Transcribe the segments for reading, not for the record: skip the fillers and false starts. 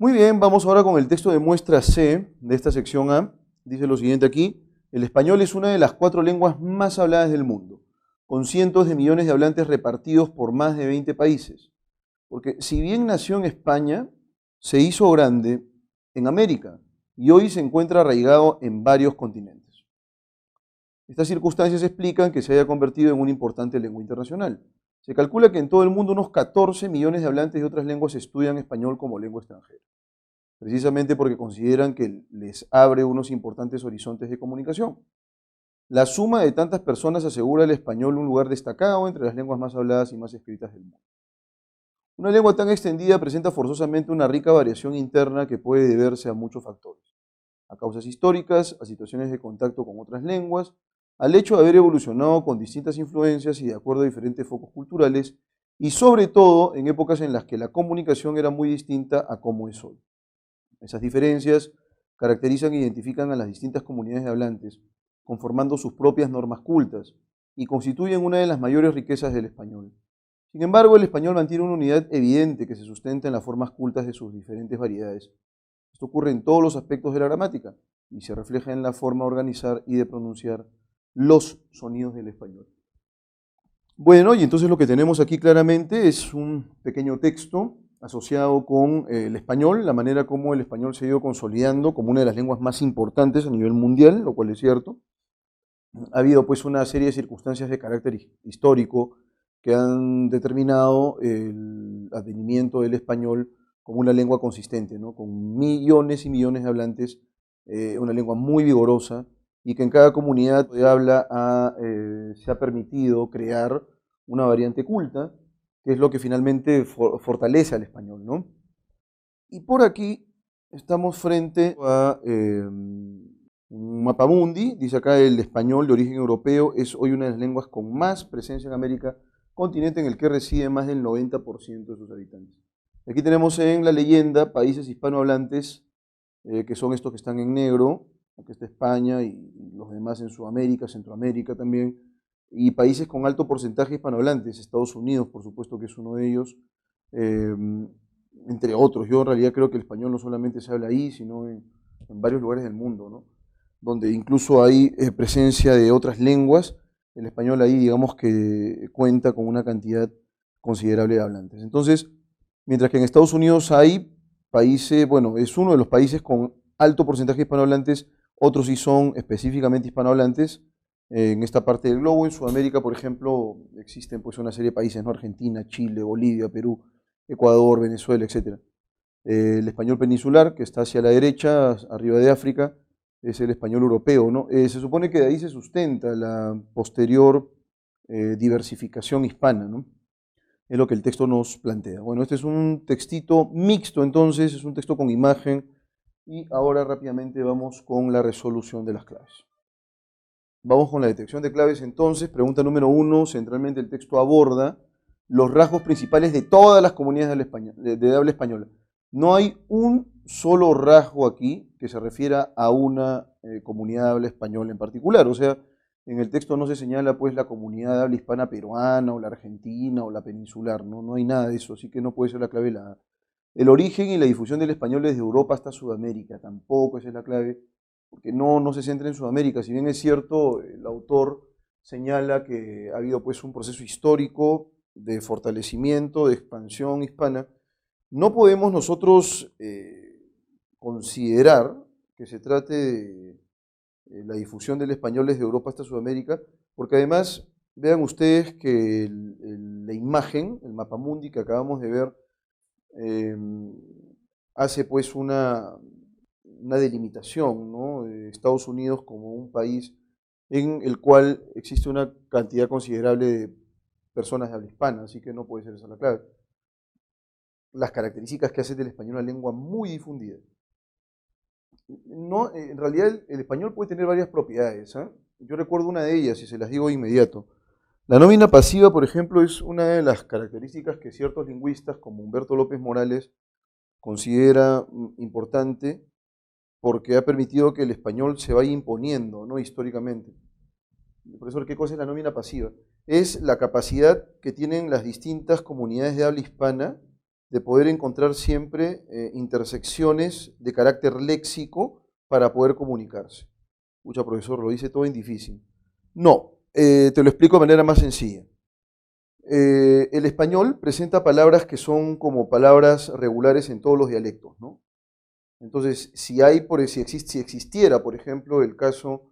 Muy bien, vamos ahora con el texto de muestra C de esta sección A. Dice lo siguiente aquí: el español es una de las 4 lenguas más habladas del mundo, con cientos de millones de hablantes repartidos por más de 20 países. Porque si bien nació en España, se hizo grande en América y hoy se encuentra arraigado en varios continentes. Estas circunstancias explican que se haya convertido en una importante lengua internacional. Se calcula que en todo el mundo unos 14 millones de hablantes de otras lenguas estudian español como lengua extranjera, precisamente porque consideran que les abre unos importantes horizontes de comunicación. La suma de tantas personas asegura al español un lugar destacado entre las lenguas más habladas y más escritas del mundo. Una lengua tan extendida presenta forzosamente una rica variación interna que puede deberse a muchos factores: a causas históricas, a situaciones de contacto con otras lenguas, al hecho de haber evolucionado con distintas influencias y de acuerdo a diferentes focos culturales, y sobre todo en épocas en las que la comunicación era muy distinta a como es hoy. Esas diferencias caracterizan e identifican a las distintas comunidades de hablantes, conformando sus propias normas cultas, y constituyen una de las mayores riquezas del español. Sin embargo, el español mantiene una unidad evidente que se sustenta en las formas cultas de sus diferentes variedades. Esto ocurre en todos los aspectos de la gramática y se refleja en la forma de organizar y de pronunciar los sonidos del español. Bueno, y entonces lo que tenemos aquí claramente es un pequeño texto asociado con el español, la manera como el español se ha ido consolidando como una de las lenguas más importantes a nivel mundial, lo cual es cierto. Ha habido pues una serie de circunstancias de carácter histórico que han determinado el advenimiento del español como una lengua consistente, ¿no? Con millones y millones de hablantes, una lengua muy vigorosa, y que en cada comunidad de habla se ha permitido crear una variante culta, que es lo que finalmente fortalece al español, ¿no? Y por aquí estamos frente a un mapamundi. Dice acá: el español de origen europeo es hoy una de las lenguas con más presencia en América, continente en el que reside más del 90% de sus habitantes. Aquí tenemos en la leyenda países hispanohablantes, que son estos que están en negro. Aquí está España y los demás en Sudamérica, Centroamérica también, y países con alto porcentaje hispanohablantes, Estados Unidos, por supuesto que es uno de ellos, eh, entre otros. Yo en realidad creo que el español no solamente se habla ahí, sino en varios lugares del mundo, ¿no? Donde incluso hay presencia de otras lenguas. El español ahí, digamos que cuenta con una cantidad considerable de hablantes. Entonces, mientras que en Estados Unidos hay países, bueno, es uno de los países con alto porcentaje de hispanohablantes, otros sí son específicamente hispanohablantes. En esta parte del globo, en Sudamérica, por ejemplo, existen pues una serie de países, ¿no? Argentina, Chile, Bolivia, Perú, Ecuador, Venezuela, etc. El español peninsular, que está hacia la derecha, arriba de África, es el español europeo, ¿no? Se supone que de ahí se sustenta la posterior diversificación hispana, ¿no? Es lo que el texto nos plantea. Bueno, este es un textito mixto, entonces, es un texto con imagen, y ahora rápidamente vamos con la resolución de las claves. Vamos con la detección de claves entonces. Pregunta número 1, centralmente el texto aborda los rasgos principales de todas las comunidades de habla española. No hay un solo rasgo aquí que se refiera a una comunidad de habla española en particular. O sea, en el texto no se señala pues la comunidad de habla hispana peruana o la argentina o la peninsular, ¿no? No hay nada de eso, así que no puede ser la clave la A. El origen y la difusión del español desde Europa hasta Sudamérica, tampoco esa es la clave, porque no se centra en Sudamérica. Si bien es cierto, el autor señala que ha habido pues un proceso histórico de fortalecimiento, de expansión hispana, no podemos nosotros considerar que se trate de la difusión del español desde Europa hasta Sudamérica, porque además vean ustedes que la imagen, el mapamundi que acabamos de ver, eh, hace pues una delimitación, ¿no? De Estados Unidos como un país en el cual existe una cantidad considerable de personas de habla hispana, así que no puede ser esa la clave. Las características que hacen del español una lengua muy difundida. No, en realidad el español puede tener varias propiedades, ¿eh? Yo recuerdo una de ellas y se las digo de inmediato. La nómina pasiva, por ejemplo, es una de las características que ciertos lingüistas, como Humberto López Morales, considera importante, porque ha permitido que el español se vaya imponiendo, ¿no? Históricamente. Profesor, ¿qué cosa es la nómina pasiva? Es la capacidad que tienen las distintas comunidades de habla hispana de poder encontrar siempre intersecciones de carácter léxico para poder comunicarse. Pucha, profesor, lo dice todo en difícil. No, te lo explico de manera más sencilla. El español presenta palabras que son como palabras regulares en todos los dialectos, ¿no? Entonces, si existiera, por ejemplo, el caso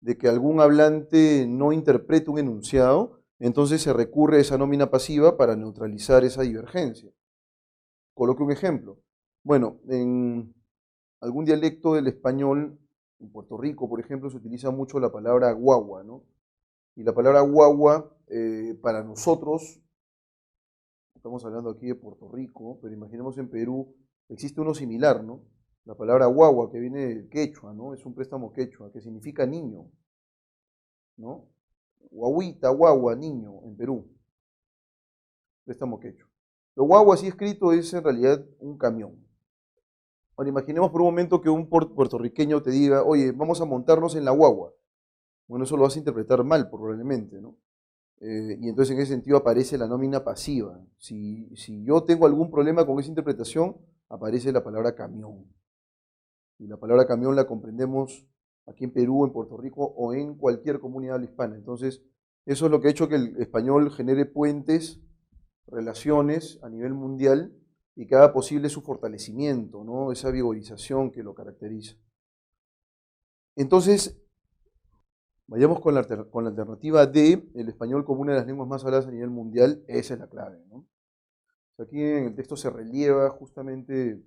de que algún hablante no interprete un enunciado, entonces se recurre a esa nómina pasiva para neutralizar esa divergencia. Coloque un ejemplo. Bueno, en algún dialecto del español, en Puerto Rico, por ejemplo, se utiliza mucho la palabra guagua, ¿no? Y la palabra guagua, para nosotros, estamos hablando aquí de Puerto Rico, pero imaginemos en Perú, existe uno similar, ¿no? La palabra guagua, que viene del quechua, ¿no? Es un préstamo quechua, que significa niño, ¿no? Guaguita, guagua, niño, en Perú, préstamo quechua. Lo guagua así escrito es en realidad un camión. Ahora imaginemos por un momento que un puertorriqueño te diga, oye, vamos a montarnos en la guagua. Bueno, eso lo vas a interpretar mal probablemente, ¿no? Y entonces en ese sentido aparece la nómina pasiva. Si yo tengo algún problema con esa interpretación, aparece la palabra camión. Y la palabra camión la comprendemos aquí en Perú, en Puerto Rico o en cualquier comunidad hispana. Entonces, eso es lo que ha hecho que el español genere puentes, relaciones a nivel mundial y que haga posible su fortalecimiento, ¿no? Esa vigorización que lo caracteriza. Entonces, vayamos con la alternativa D, el español como una de las lenguas más habladas a nivel mundial, esa es la clave, ¿no? Aquí en el texto se relieva justamente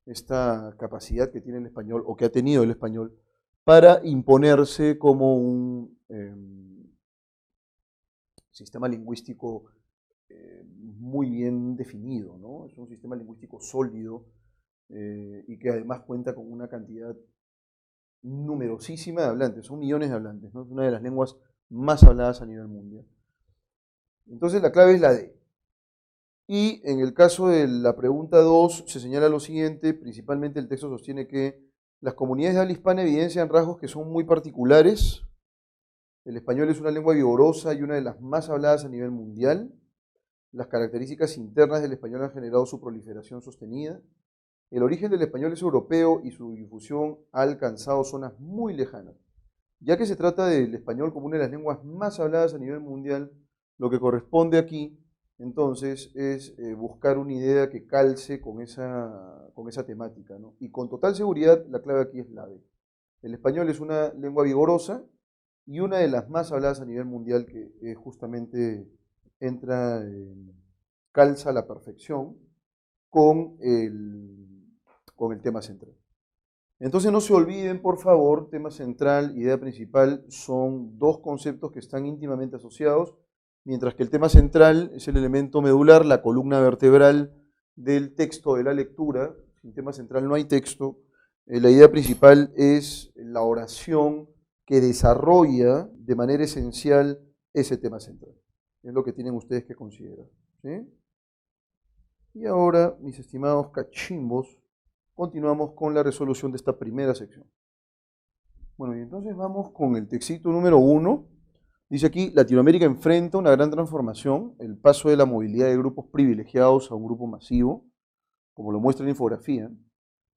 esta capacidad que tiene el español, o que ha tenido el español, para imponerse como un sistema lingüístico muy bien definido, ¿no? Es un sistema lingüístico sólido y que además cuenta con una cantidad numerosísima de hablantes, son millones de hablantes, ¿no? Es una de las lenguas más habladas a nivel mundial. Entonces la clave es la D. Y en el caso de la pregunta 2 se señala lo siguiente, principalmente el texto sostiene que las comunidades de habla hispana evidencian rasgos que son muy particulares. El español es una lengua vigorosa y una de las más habladas a nivel mundial. Las características internas del español han generado su proliferación sostenida. El origen del español es europeo y su difusión ha alcanzado zonas muy lejanas. Ya que se trata del español como una de las lenguas más habladas a nivel mundial, lo que corresponde aquí, entonces, es buscar una idea que calce con esa temática, ¿no? Y con total seguridad, la clave aquí es la B. El español es una lengua vigorosa y una de las más habladas a nivel mundial que justamente entra, calza a la perfección con el tema central. Entonces no se olviden, por favor, tema central, idea principal, son dos conceptos que están íntimamente asociados, mientras que el tema central es el elemento medular, la columna vertebral del texto de la lectura. Sin tema central no hay texto. La idea principal es la oración que desarrolla de manera esencial ese tema central. Es lo que tienen ustedes que considerar, ¿sí? Y ahora, mis estimados cachimbos, continuamos con la resolución de esta primera sección. Bueno, y entonces vamos con el textito número 1. Dice aquí, Latinoamérica enfrenta una gran transformación, el paso de la movilidad de grupos privilegiados a un grupo masivo, como lo muestra la infografía.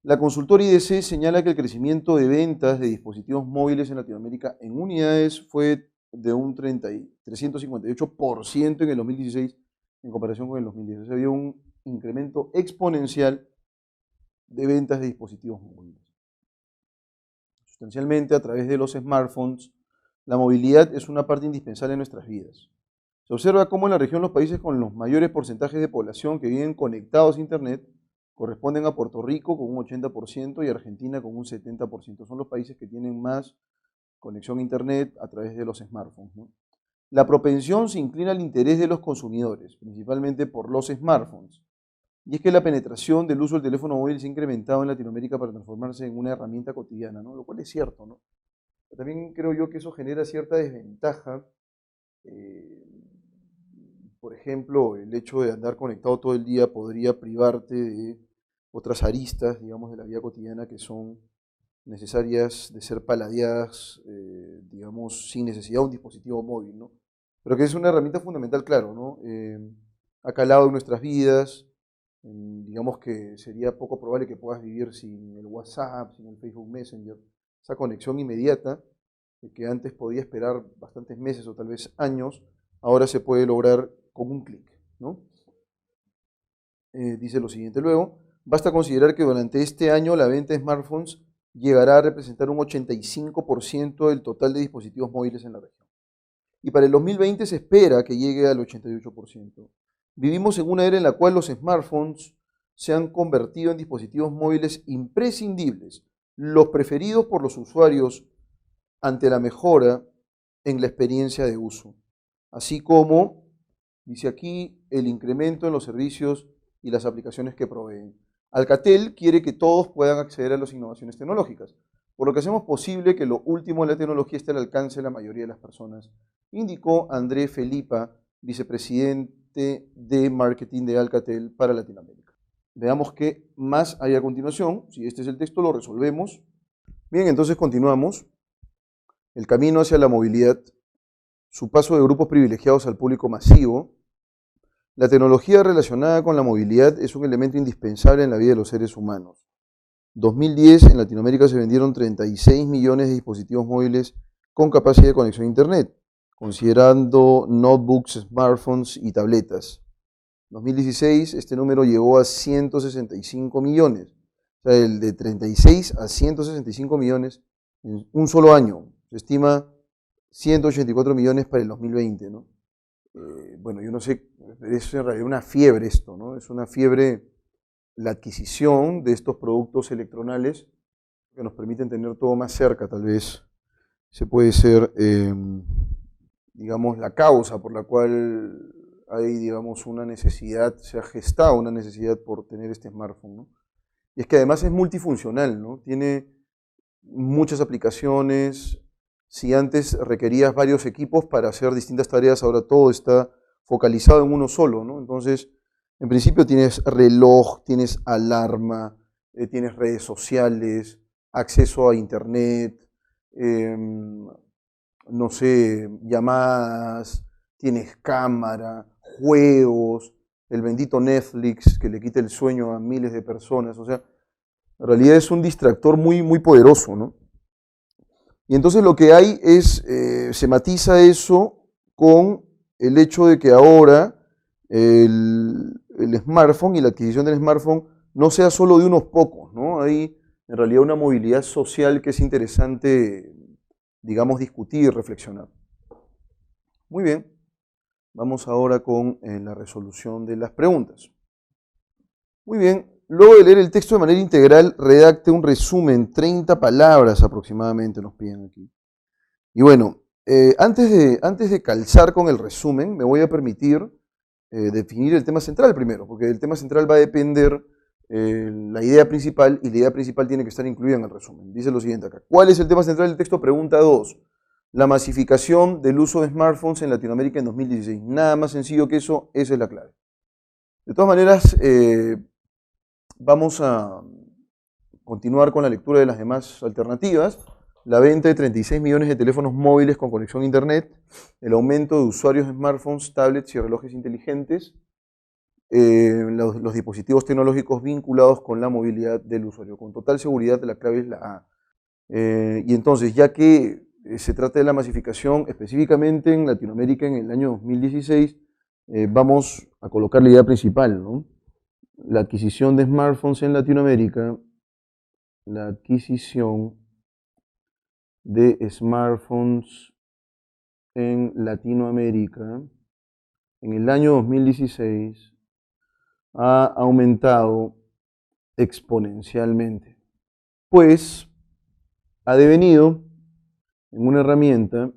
La consultora IDC señala que el crecimiento de ventas de dispositivos móviles en Latinoamérica en unidades fue de un 358% en el 2016 en comparación con el 2010. Había un incremento exponencial de ventas de dispositivos móviles. Sustancialmente, a través de los smartphones, la movilidad es una parte indispensable de nuestras vidas. Se observa cómo en la región los países con los mayores porcentajes de población que viven conectados a Internet corresponden a Puerto Rico con un 80% y Argentina con un 70%. Son los países que tienen más conexión a Internet a través de los smartphones, ¿no? La propensión se inclina al interés de los consumidores, principalmente por los smartphones. Y es que la penetración del uso del teléfono móvil se ha incrementado en Latinoamérica para transformarse en una herramienta cotidiana, ¿no? Lo cual es cierto, ¿no? Pero también creo yo que eso genera cierta desventaja. Por ejemplo, el hecho de andar conectado todo el día podría privarte de otras aristas, digamos, de la vida cotidiana que son necesarias de ser paladeadas, digamos, sin necesidad de un dispositivo móvil, ¿no? Pero que es una herramienta fundamental, claro, ¿no? Ha calado en nuestras vidas, Digamos que sería poco probable que puedas vivir sin el WhatsApp, sin el Facebook Messenger. Esa conexión inmediata, que antes podía esperar bastantes meses o tal vez años, ahora se puede lograr con un clic, ¿no? Dice lo siguiente luego, basta considerar que durante este año la venta de smartphones llegará a representar un 85% del total de dispositivos móviles en la región. Y para el 2020 se espera que llegue al 88%. Vivimos en una era en la cual los smartphones se han convertido en dispositivos móviles imprescindibles, los preferidos por los usuarios ante la mejora en la experiencia de uso, así como, dice aquí, el incremento en los servicios y las aplicaciones que proveen. Alcatel quiere que todos puedan acceder a las innovaciones tecnológicas, por lo que hacemos posible que lo último de la tecnología esté al alcance de la mayoría de las personas, indicó André Felipa, vicepresidente de marketing de Alcatel para Latinoamérica. Veamos qué más hay a continuación. Si este es el texto, lo resolvemos. Bien, entonces continuamos. El camino hacia la movilidad, su paso de grupos privilegiados al público masivo. La tecnología relacionada con la movilidad es un elemento indispensable en la vida de los seres humanos. 2010 en Latinoamérica se vendieron 36 millones de dispositivos móviles con capacidad de conexión a Internet, considerando notebooks, smartphones y tabletas. 2016 este número llegó a 165 millones, o sea, el de 36 a 165 millones en un solo año. Se estima 184 millones para el 2020, ¿no? Bueno, yo no sé, es en realidad una fiebre esto, ¿no? Es una fiebre la adquisición de estos productos electronales que nos permiten tener todo más cerca, tal vez se puede ser, digamos, la causa por la cual hay, digamos, una necesidad, se ha gestado una necesidad por tener este smartphone, ¿no? Y es que además es multifuncional, ¿no? Tiene muchas aplicaciones. Si antes requerías varios equipos para hacer distintas tareas, ahora todo está focalizado en uno solo, ¿no? Entonces, en principio tienes reloj, tienes alarma, tienes redes sociales, acceso a internet, no sé, llamadas, tienes cámara, juegos, el bendito Netflix que le quita el sueño a miles de personas. O sea, en realidad es un distractor muy, muy poderoso, ¿no? Y entonces lo que hay es, se matiza eso con el hecho de que ahora el smartphone y la adquisición del smartphone no sea solo de unos pocos, ¿no? Hay en realidad una movilidad social que es interesante, digamos, discutir y reflexionar. Muy bien, vamos ahora con la resolución de las preguntas. Muy bien, luego de leer el texto de manera integral, redacte un resumen, 30 palabras aproximadamente nos piden aquí. Y bueno, antes de calzar con el resumen, me voy a permitir definir el tema central primero, porque el tema central va a depender la idea principal, y la idea principal tiene que estar incluida en el resumen. Dice lo siguiente acá. ¿Cuál es el tema central del texto? Pregunta 2. La masificación del uso de smartphones en Latinoamérica en 2016. Nada más sencillo que eso, esa es la clave. De todas maneras, vamos a continuar con la lectura de las demás alternativas. La venta de 36 millones de teléfonos móviles con conexión a Internet, el aumento de usuarios de smartphones, tablets y relojes inteligentes, los dispositivos tecnológicos vinculados con la movilidad del usuario. Con total seguridad la clave es la A. Y entonces, ya que se trata de la masificación específicamente en Latinoamérica en el año 2016, vamos a colocar la idea principal, ¿no? La adquisición de smartphones en Latinoamérica, la adquisición de smartphones en Latinoamérica en el año 2016 ha aumentado exponencialmente, pues ha devenido en una herramienta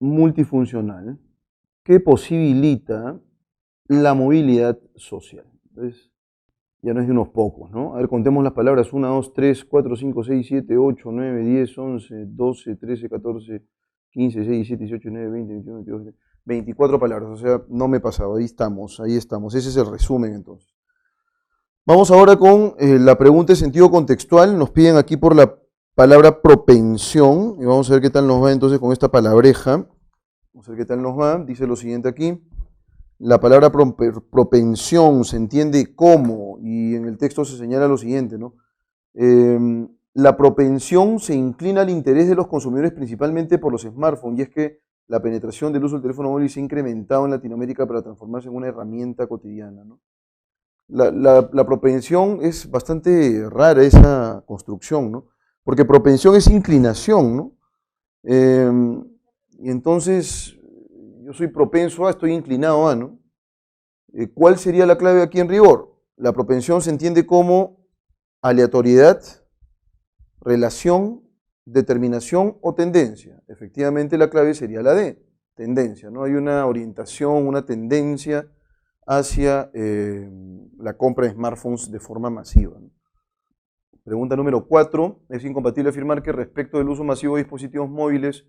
multifuncional que posibilita la movilidad social. Entonces, ya no es de unos pocos, ¿no? A ver, contemos las palabras: 1, 2, 3, 4, 5, 6, 7, 8, 9, 10, 11, 12, 13, 14, 15, 16, 17, 18, 19, 20, 21, 22, 24 palabras. O sea, no me he pasado, ahí estamos, ahí estamos. Ese es el resumen entonces. Vamos ahora con la pregunta de sentido contextual. Nos piden aquí por la palabra propensión, y vamos a ver qué tal nos va entonces con esta palabreja. Vamos a ver qué tal nos va. Dice lo siguiente aquí. La palabra propensión se entiende como, y en el texto se señala lo siguiente, ¿no? La propensión se inclina al interés de los consumidores principalmente por los smartphones, y es que la penetración del uso del teléfono móvil se ha incrementado en Latinoamérica para transformarse en una herramienta cotidiana, ¿no? La propensión es bastante rara esa construcción, ¿no? Porque propensión es inclinación, ¿no? Y entonces yo soy propenso a, estoy inclinado a, ¿no? ¿Cuál sería la clave aquí en rigor? La propensión se entiende como aleatoriedad, relación, determinación o tendencia. Efectivamente la clave sería la D, tendencia, ¿no? Hay una orientación, una tendencia hacia la compra de smartphones de forma masiva, ¿no? Pregunta número 4. ¿Es incompatible afirmar que respecto del uso masivo de dispositivos móviles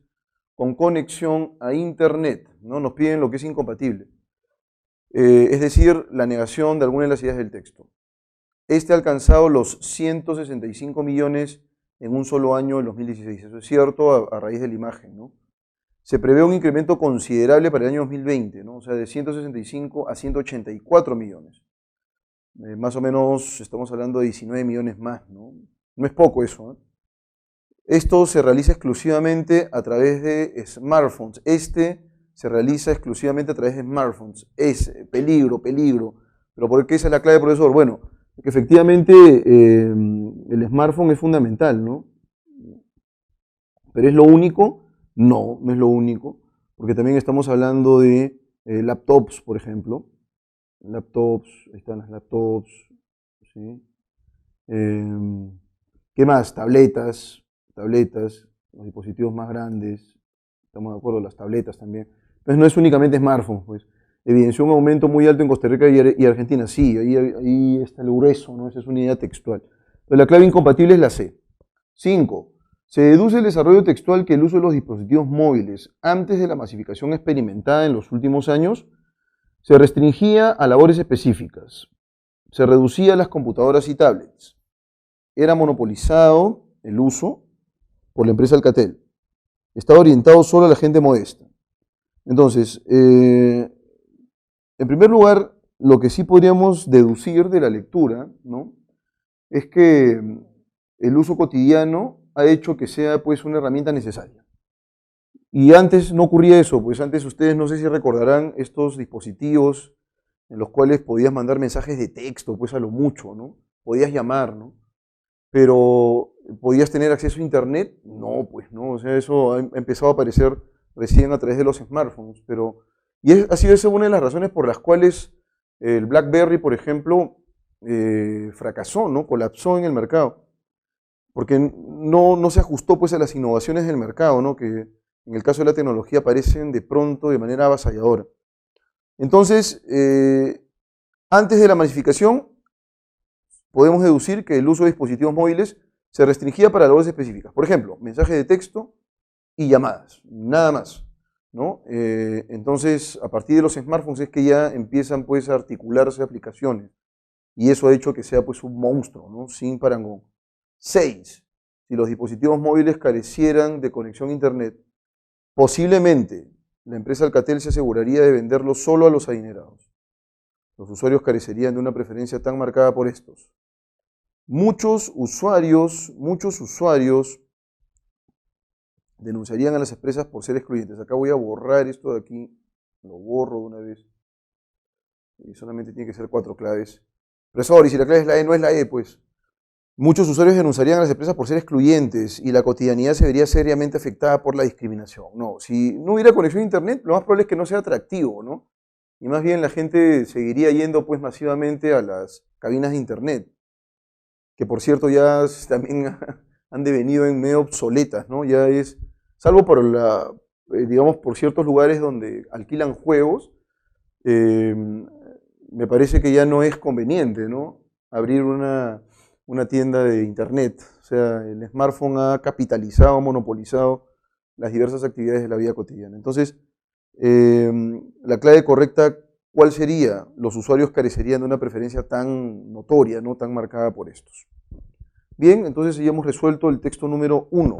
con conexión a Internet, ¿no? Nos piden lo que es incompatible? Es decir, la negación de alguna de las ideas del texto. Este ha alcanzado los 165 millones en un solo año en 2016. Eso es cierto a raíz de la imagen, ¿no? Se prevé un incremento considerable para el año 2020, ¿no? O sea, de 165 a 184 millones. Más o menos estamos hablando de 19 millones más, ¿no? No es poco eso, ¿eh? Esto se realiza exclusivamente a través de smartphones. Se realiza exclusivamente a través de smartphones. Es peligro, peligro. ¿Pero por qué esa es la clave, profesor? Bueno, que efectivamente el smartphone es fundamental, ¿no? ¿Pero es lo único? No, no es lo único, porque también estamos hablando de laptops, por ejemplo. Laptops, ahí están las laptops, ¿sí? ¿Qué más? Tabletas, los dispositivos más grandes, estamos de acuerdo, las tabletas también. Entonces no es únicamente smartphones, pues. Evidenció un aumento muy alto en Costa Rica y Argentina, sí, ahí está el grueso, ¿no? Esa es una idea textual. Pero la clave incompatible es la C. 5. Se deduce el desarrollo textual que el uso de los dispositivos móviles antes de la masificación experimentada en los últimos años se restringía a labores específicas, se reducía a las computadoras y tablets, era monopolizado el uso por la empresa Alcatel, estaba orientado solo a la gente modesta. Entonces, en primer lugar, lo que sí podríamos deducir de la lectura, ¿no?, es que el uso cotidiano ha hecho que sea, pues, una herramienta necesaria. Y antes no ocurría eso, pues antes ustedes no sé si recordarán estos dispositivos en los cuales podías mandar mensajes de texto, pues a lo mucho, ¿no? Podías llamar, ¿no? Pero ¿podías tener acceso a internet? No, pues no, o sea, eso ha empezado a aparecer recién a través de los smartphones, ha sido esa una de las razones por las cuales el BlackBerry, por ejemplo, fracasó, ¿no? Colapsó en el mercado, porque no se ajustó, pues, a las innovaciones del mercado, ¿no?, que en el caso de la tecnología aparecen de pronto de manera avasalladora. Entonces, antes de la masificación, podemos deducir que el uso de dispositivos móviles se restringía para labores específicas. Por ejemplo, mensajes de texto y llamadas, nada más, ¿no? Entonces, a partir de los smartphones es que ya empiezan, pues, a articularse aplicaciones. Y eso ha hecho que sea, pues, un monstruo, ¿no?, sin parangón. 6. Si los dispositivos móviles carecieran de conexión a internet, posiblemente la empresa Alcatel se aseguraría de venderlo solo a los adinerados. Los usuarios carecerían de una preferencia tan marcada por estos. Muchos usuarios denunciarían a las empresas por ser excluyentes. Acá voy a borrar esto de aquí, lo borro de una vez. Y solamente tiene que ser 4 claves. Profesor, y si la clave es la E, no es la E, pues. Muchos usuarios denunciarían a las empresas por ser excluyentes y la cotidianidad se vería seriamente afectada por la discriminación. No, si no hubiera conexión a internet, lo más probable es que no sea atractivo, ¿no? Y más bien la gente seguiría yendo, pues, masivamente a las cabinas de internet, que por cierto ya también han devenido en medio obsoletas, ¿no? Ya es, salvo por digamos, por ciertos lugares donde alquilan juegos, me parece que ya no es conveniente, ¿no?, abrir una tienda de internet. O sea, el smartphone ha capitalizado, monopolizado las diversas actividades de la vida cotidiana. Entonces, la clave correcta, ¿cuál sería? Los usuarios carecerían de una preferencia tan notoria, no tan marcada por estos. Bien, entonces ya hemos resuelto el texto número 1.